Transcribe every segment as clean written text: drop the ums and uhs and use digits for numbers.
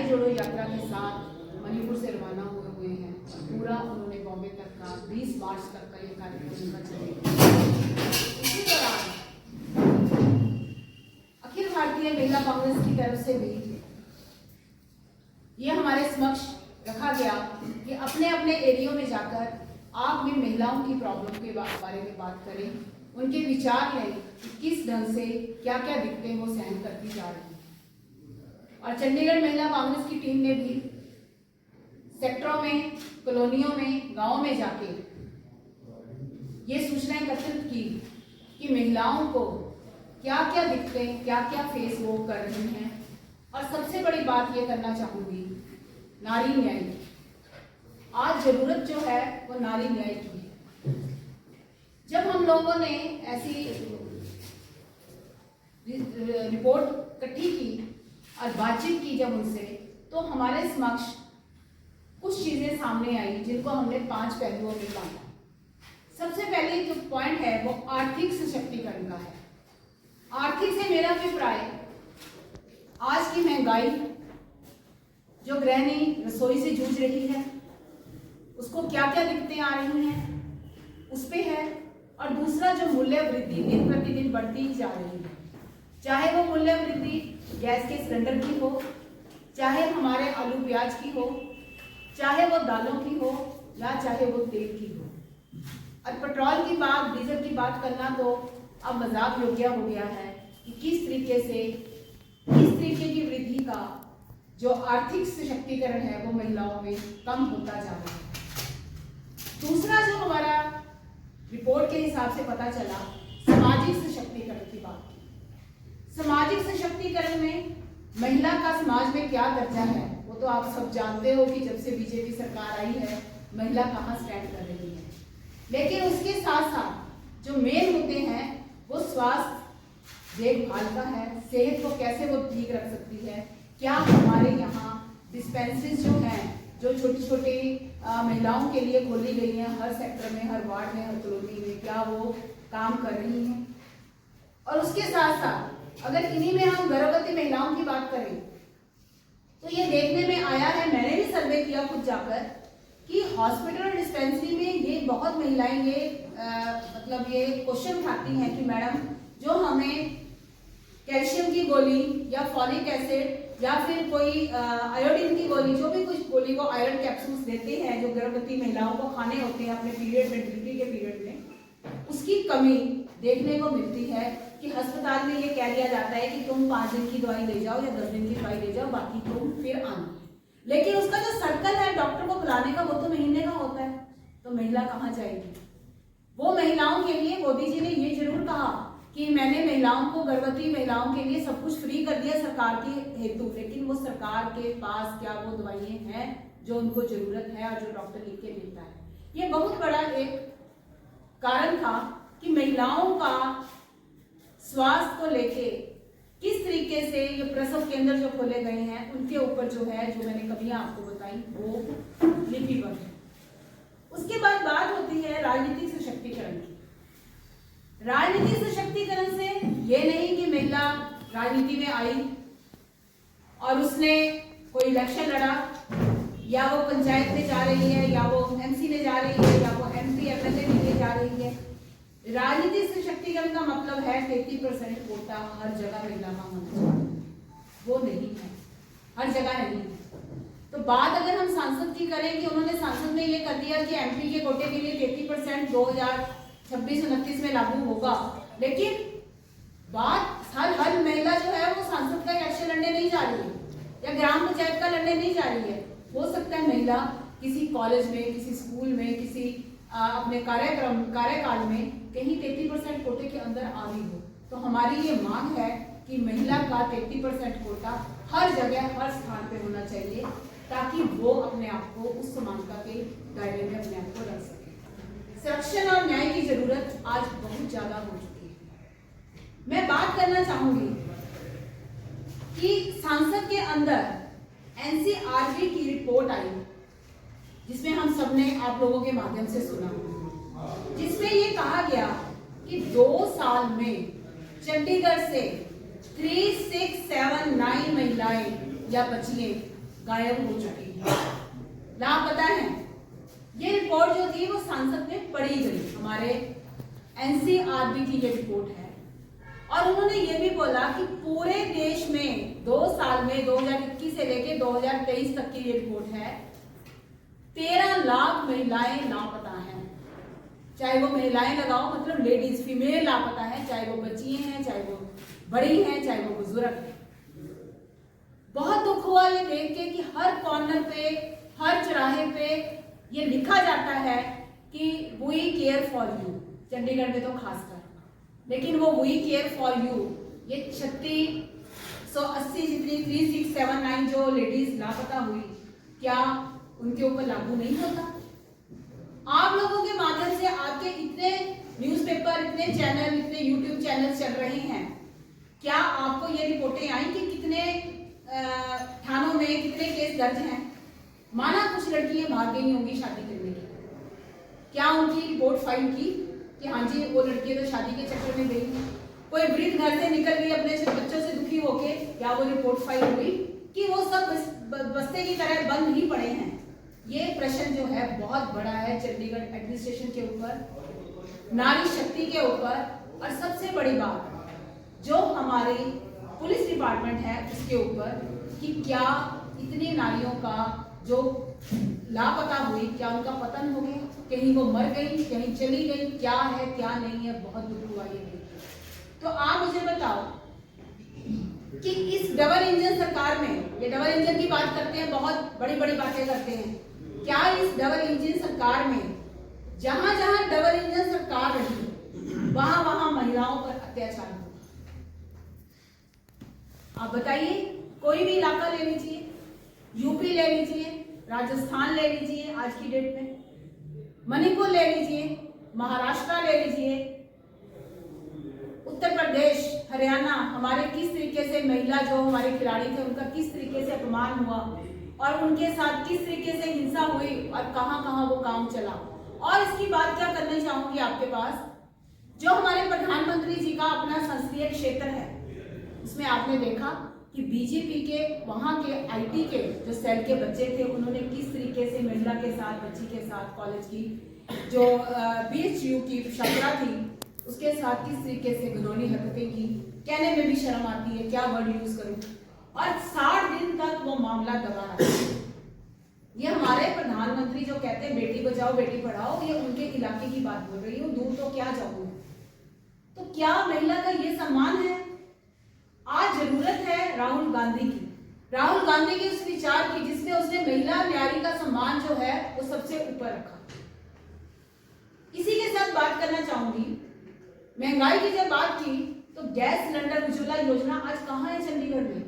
महिलाएं जोड़ो यात्रा के साथ मणिपुर से रवाना हुए हैं। पूरा उन्होंने बॉम्बे तक का 20 मार्च तक का ये कार्यक्रम उनका चलेगा। इसी दौरान अखिल भारतीय महिला कांग्रेस की तरफ से भी ये हमारे समक्ष रखा गया कि अपने अपने एरियो में जाकर आप में महिलाओं की प्रॉब्लम के बारे में बात करें, उनके विचार लें कि किस ढंग से क्या क्या दिक्कतें वो सहन करती जा रही हैं। और चंडीगढ़ महिला कांग्रेस की टीम ने भी सेक्टरों में, कॉलोनियों में, गांवों में जाके ये सूचना एकत्रित की कि महिलाओं को क्या क्या दिक्कतें, क्या क्या फेस वो कर रही हैं। और सबसे बड़ी बात ये करना चाहूंगी, नारी न्याय की। आज जरूरत जो है वो नारी न्याय की है। जब हम लोगों ने ऐसी रिपोर्ट इकट्ठी की और बातचीत की जब उनसे, तो हमारे समक्ष कुछ चीजें सामने आई जिनको हमने 5 पहलुओं में बांटा। सबसे पहले जो पॉइंट है वो आर्थिक सशक्तिकरण का है। आर्थिक से मेरा अभिप्राय, आज की महंगाई जो गृहिणी रसोई से जूझ रही है, उसको क्या क्या दिक्कतें आ रही हैं उस पे है। और दूसरा जो मूल्य वृद्धि दिन प्रतिदिन बढ़ती ही जा रही है, चाहे वो मूल्य वृद्धि गैस के सिलेंडर की हो, चाहे हमारे आलू प्याज की हो, चाहे वो दालों की हो, या चाहे वो तेल की हो। और पेट्रोल की बात, डीजल की बात करना तो अब मजाक योग्य हो गया है कि किस तरीके से इस तरीके की वृद्धि का जो आर्थिक सशक्तिकरण है वो महिलाओं में कम होता जा रहा है। दूसरा जो हमारा रिपोर्ट के हिसाब से पता चला, सामाजिक सशक्तिकरण की बात की। सामाजिक सशक्तिकरण में महिला का समाज में क्या दर्जा है वो तो आप सब जानते हो कि जब से बीजेपी सरकार आई है महिला कहाँ स्टैंड कर रही है। लेकिन उसके साथ साथ जो मेन मुद्दे हैं वो स्वास्थ्य देखभाल का है। सेहत को कैसे वो ठीक रख सकती है, क्या हमारे यहाँ डिस्पेंसरीज जो हैं, जो छोटी छोटी महिलाओं के लिए खोली गई हैं हर सेक्टर में, हर वार्ड में, हर कॉलोनी में, क्या वो काम कर रही हैं। और उसके साथ साथ अगर इन्हीं में हम गर्भवती महिलाओं की बात करें तो ये देखने में आया है, मैंने भी सर्वे किया खुद जाकर, कि हॉस्पिटल और डिस्पेंसरी में ये बहुत महिलाएं ये मतलब ये क्वेश्चन उठाती हैं कि मैडम जो हमें कैल्शियम की गोली या फॉलिक एसिड या फिर कोई आयोडीन की गोली, जो भी कुछ गोली को आयरन कैप्सूल्स देते हैं जो गर्भवती महिलाओं को खाने होते हैं अपने पीरियड में, डिलीवरी के पीरियड में, उसकी कमी देखने को मिलती है कि अस्पताल में ये कह दिया जाता है कि तुम 5 दिन की दवाई ले जाओ या 10 दिन की दवाई ले जाओ, बाकी तुम फिर आना। लेकिन उसका जो सर्कल है डॉक्टर को बुलाने का वो तो महीने का होता है, तो महिला कहाँ जाएगी। वो महिलाओं के लिए मोदी जी ने ये जरूर कहा कि मैंने महिलाओं को, गर्भवती महिलाओं के लिए सब कुछ फ्री कर दिया सरकार के हेतु, लेकिन वो सरकार के पास क्या वो दवाइयाँ हैं जो उनको जरूरत है और जो डॉक्टर लिख के देता है। ये बहुत बड़ा एक कारण था कि महिलाओं का स्वास्थ्य को लेके किस तरीके से ये प्रसव केंद्र जो खोले गए हैं उनके ऊपर जो है, जो मैंने कमियां आपको बताई वो लिपिबद्ध है। उसके बाद बात होती है राजनीतिक सशक्तिकरण की। राजनीतिक सशक्तिकरण से ये नहीं कि महिला राजनीति में आई और उसने कोई इलेक्शन लड़ा, या वो पंचायत में जा रही है, या वो एमसी में जा रही है, या वो एमपी एमएलए में जा रही है। राजनीतिक सशक्तिकरण का मतलब है 33% कोटा हर जगह महिला का होना चाहिए, वो नहीं है, हर जगह नहीं है। तो बात अगर हम सांसद की करें कि उन्होंने सांसद में ये कर दिया कि एमपी के कोटे के लिए 33% 2026-29 में लागू होगा, लेकिन बात हर महिला जो है वो सांसद का इलेक्शन लड़ने नहीं जा रही है या ग्राम पंचायत का लड़ने नहीं जा रही है। हो सकता है महिला किसी कॉलेज में, किसी स्कूल में, किसी अपने कार्यकाल में कहीं 33% कोटे के अंदर आ रही हो। तो हमारी ये मांग है कि महिला का 33% कोटा हर जगह, हर स्थान पे होना चाहिए, ताकि वो अपने आप को उस समानता के दायरे में अपने आप को रख सके। संरक्षण और न्याय की जरूरत आज बहुत ज्यादा हो चुकी है। मैं बात करना चाहूंगी कि संसद के अंदर एनसीआरबी की रिपोर्ट आई, जिसमें हम सबने आप लोगों के माध्यम से सुना, जिसमें ये कहा गया कि 2 साल में चंडीगढ़ से 3679 महिलाएं या बच्चियां गायब हो चुकी है, लापता है। ये रिपोर्ट जो थी वो संसद में पढ़ी गई, हमारे एनसीआरबी की ये रिपोर्ट है। और उन्होंने ये भी बोला कि पूरे देश में 2 साल में 2021 से लेकर 2023 तक की ये रिपोर्ट है, 13 लाख महिलाएं लापता हैं। चाहे वो महिलाएं लगाओ, मतलब लेडीज, फीमेल लापता है, चाहे वो बच्ची हैं, चाहे वो बड़ी हैं, चाहे वो बुजुर्ग हैं। बहुत दुख हुआ ये देख के कि हर कॉर्नर पे, हर चौराहे पे ये लिखा जाता है कि we care for you, Chandigarh में तो खासकर। लेकिन वो वी केयर फॉर यू ये 3680 जितनी 3679 जो लेडीज लापता हुई, क्या उनके ऊपर लागू नहीं होता? आप लोगों के माध्यम से आपके इतने न्यूज़पेपर, इतने चैनल, इतने यूट्यूब चैनल चल रहे हैं, क्या आपको ये रिपोर्टें आई कि कितने थानों में कितने केस दर्ज हैं? माना कुछ लड़कियां भाग गई होंगी शादी करने के, क्या उनकी रिपोर्ट फाइल की कि हाँ जी वो लड़कियां तो शादी के चक्कर में गई? कोई वृद्ध घर से निकल गई अपने बच्चों से दुखी होके, क्या वो रिपोर्ट फाइल हुई? कि वो सब बस्ते की तरह बंद ही पड़े हैं? ये प्रश्न जो है बहुत बड़ा है चंडीगढ़ एडमिनिस्ट्रेशन के ऊपर, नारी शक्ति के ऊपर, और सबसे बड़ी बात जो हमारी पुलिस डिपार्टमेंट है उसके ऊपर, कि क्या इतनी नारियों का जो लापता हुई, क्या उनका पतन हो गया, कहीं वो मर गई, कहीं चली गई, क्या है क्या नहीं है? बहुत दुख हुआ ये देख। तो आप मुझे बताओ कि इस डबल इंजन सरकार में, ये डबल इंजन की बात करते हैं, बहुत बड़ी बड़ी बातें करते हैं, क्या इस डबल इंजन सरकार में जहां जहां डबल इंजन सरकार रही वहां वहां महिलाओं पर अत्याचार हुआ? आप बताइए, कोई भी इलाका ले लीजिए, यूपी ले लीजिए, राजस्थान ले लीजिए, आज की डेट में मणिपुर ले लीजिए, महाराष्ट्र ले लीजिए, उत्तर प्रदेश, हरियाणा, हमारे किस तरीके से महिला जो हमारे खिलाड़ी थे उनका किस तरीके से अपमान हुआ और उनके साथ किस तरीके से हिंसा हुई और कहां कहां वो काम चला। और इसकी बात क्या करना चाहूंगी आपके पास, जो हमारे प्रधानमंत्री जी का अपना संसदीय क्षेत्र है, उसमें आपने देखा कि बीजेपी के वहां के आईटी के जो सेल के बच्चे थे, उन्होंने किस तरीके से महिला के साथ, बच्ची के साथ, कॉलेज की जो बीएचयू की छात्रा थी उसके साथ किस तरीके से घिनौनी हरकतें की। कहने में भी शर्म आती है, क्या वर्ड यूज करूं। और 60 दिन तक वो मामला दबा रहा। ये हमारे प्रधानमंत्री जो कहते हैं बेटी बचाओ बेटी पढ़ाओ, ये उनके इलाके की बात बोल रही हूँ, दूर तो क्या जाऊँ। तो क्या महिला का ये सम्मान है? आज जरूरत है राहुल गांधी की, राहुल गांधी के उस विचार की जिसमें उसने महिला न्यारी का सम्मान जो है वो सबसे ऊपर रखा। इसी के साथ बात करना चाहूंगी, महंगाई की जब बात की तो गैस सिलेंडर उज्ज्वला योजना आज कहाँ है चंडीगढ़ में?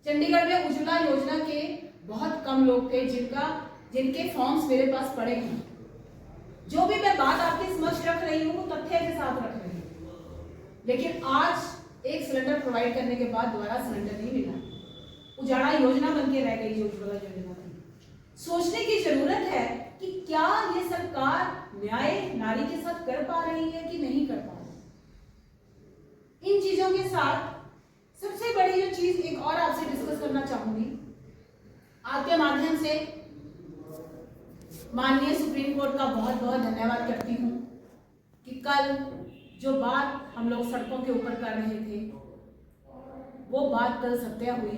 चंडीगढ़ में उज्ज्वला योजना के बहुत कम लोग थे जिनके फॉर्म्स मेरे पास पड़े हैं। जो भी मैं बात आपके समक्ष रख रही हूँ वो तथ्य के साथ रख रही हूँ। लेकिन आज एक सिलेंडर प्रोवाइड करने के बाद दोबारा सिलेंडर नहीं मिला, उजाला योजना बन के रह गई जो उज्ज्वला योजना थी। सोचने की जरूरत है कि क्या ये सरकार न्याय नारी के साथ कर पा रही है कि नहीं कर पा रही। इन चीजों के साथ सबसे बड़ी जो चीज एक और आपसे डिस्कस करना चाहूंगी, आपके माध्यम से माननीय सुप्रीम कोर्ट का बहुत बहुत धन्यवाद करती हूँ कि कल जो बात हम लोग सड़कों के ऊपर कर रहे थे वो बात कल सत्या हुई।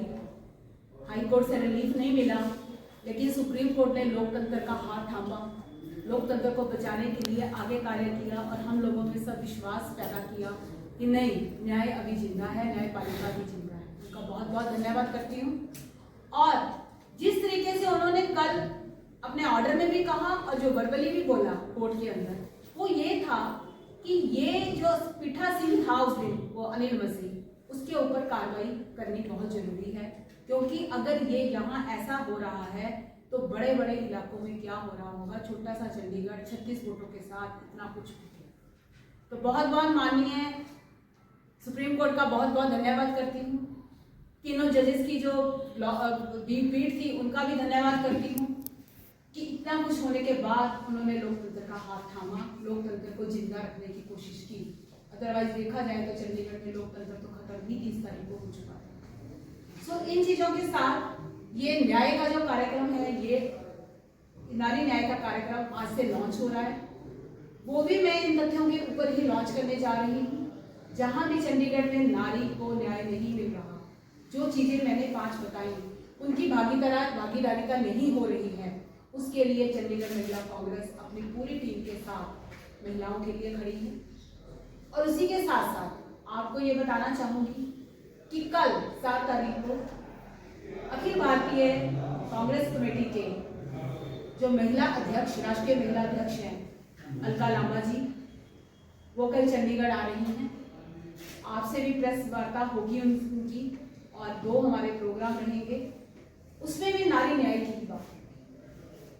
हाई कोर्ट से रिलीफ नहीं मिला, लेकिन सुप्रीम कोर्ट ने लोकतंत्र का हाथ थामा, लोकतंत्र को बचाने के लिए आगे कार्य किया और हम लोगों में सब विश्वास पैदा किया कि नहीं, न्याय अभी जिंदा है, न्यायपालिका भी जिंदा है। उनका बहुत बहुत धन्यवाद करती हूँ। और जिस तरीके से उन्होंने कल अपने ऑर्डर में भी कहा और जो वर्बली भी बोला कोर्ट के अंदर, वो ये था कि ये जो पीठासीन था उस दिन वो अनिल मसीह, उसके ऊपर कार्रवाई करनी बहुत जरूरी है, क्योंकि अगर ये यहाँ ऐसा हो रहा है तो बड़े बड़े इलाकों में क्या हो रहा होगा। छोटा सा चंडीगढ़ 36 वोटों के साथ इतना कुछ हो गया। तो बहुत बहुत माननीय सुप्रीम कोर्ट का बहुत बहुत धन्यवाद करती हूँ। तीनों जजेस की जो पीठ थी उनका भी धन्यवाद करती हूँ कि इतना कुछ होने के बाद उन्होंने लोकतंत्र का हाथ थामा, लोकतंत्र को जिंदा रखने की कोशिश की। अदरवाइज देखा जाए तो चंडीगढ़ में लोकतंत्र तो खत्म ही 30 तारीख को हो चुका है। सो इन चीजों के साथ ये न्याय का जो कार्यक्रम है, ये नारी न्याय का कार्यक्रम आज से लॉन्च हो रहा है। वो भी मैं इन तथ्यों के ऊपर ही लॉन्च करने जा रही हूँ। जहाँ भी चंडीगढ़ में नारी को न्याय नहीं मिल रहा, जो चीज़ें मैंने 5 बताई उनकी भागीदारी नहीं हो रही है, उसके लिए चंडीगढ़ महिला कांग्रेस अपनी पूरी टीम के साथ महिलाओं के लिए खड़ी है। और उसी के साथ साथ आपको ये बताना चाहूँगी कि कल 7 तारीख को अखिल भारतीय कांग्रेस कमेटी के जो महिला अध्यक्ष, राष्ट्रीय महिला अध्यक्ष हैं अलका लांबा जी, वो कल चंडीगढ़ आ रही हैं। आपसे भी प्रेस वार्ता होगी उनकी, और 2 हमारे प्रोग्राम रहेंगे। उसमें भी नारी न्याय की बात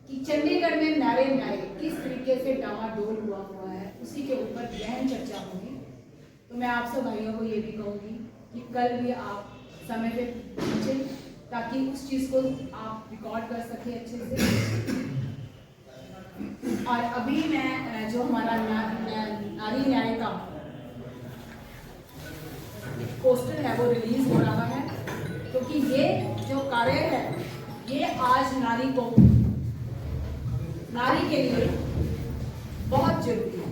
कि चंडीगढ़ में नारी न्याय किस तरीके से डामाडोल हुआ है, उसी के ऊपर गहन चर्चा होगी। तो मैं आप सब भाइयों को ये भी कहूँगी कि कल भी आप समय पे पहुँचे, ताकि उस चीज़ को आप रिकॉर्ड कर सकें अच्छे से। और अभी मैं जो हमारा नारी न्याय का पोस्टर है वो रिलीज हो रहा है, क्योंकि ये जो कार्य है ये आज नारी के लिए बहुत जरूरी है।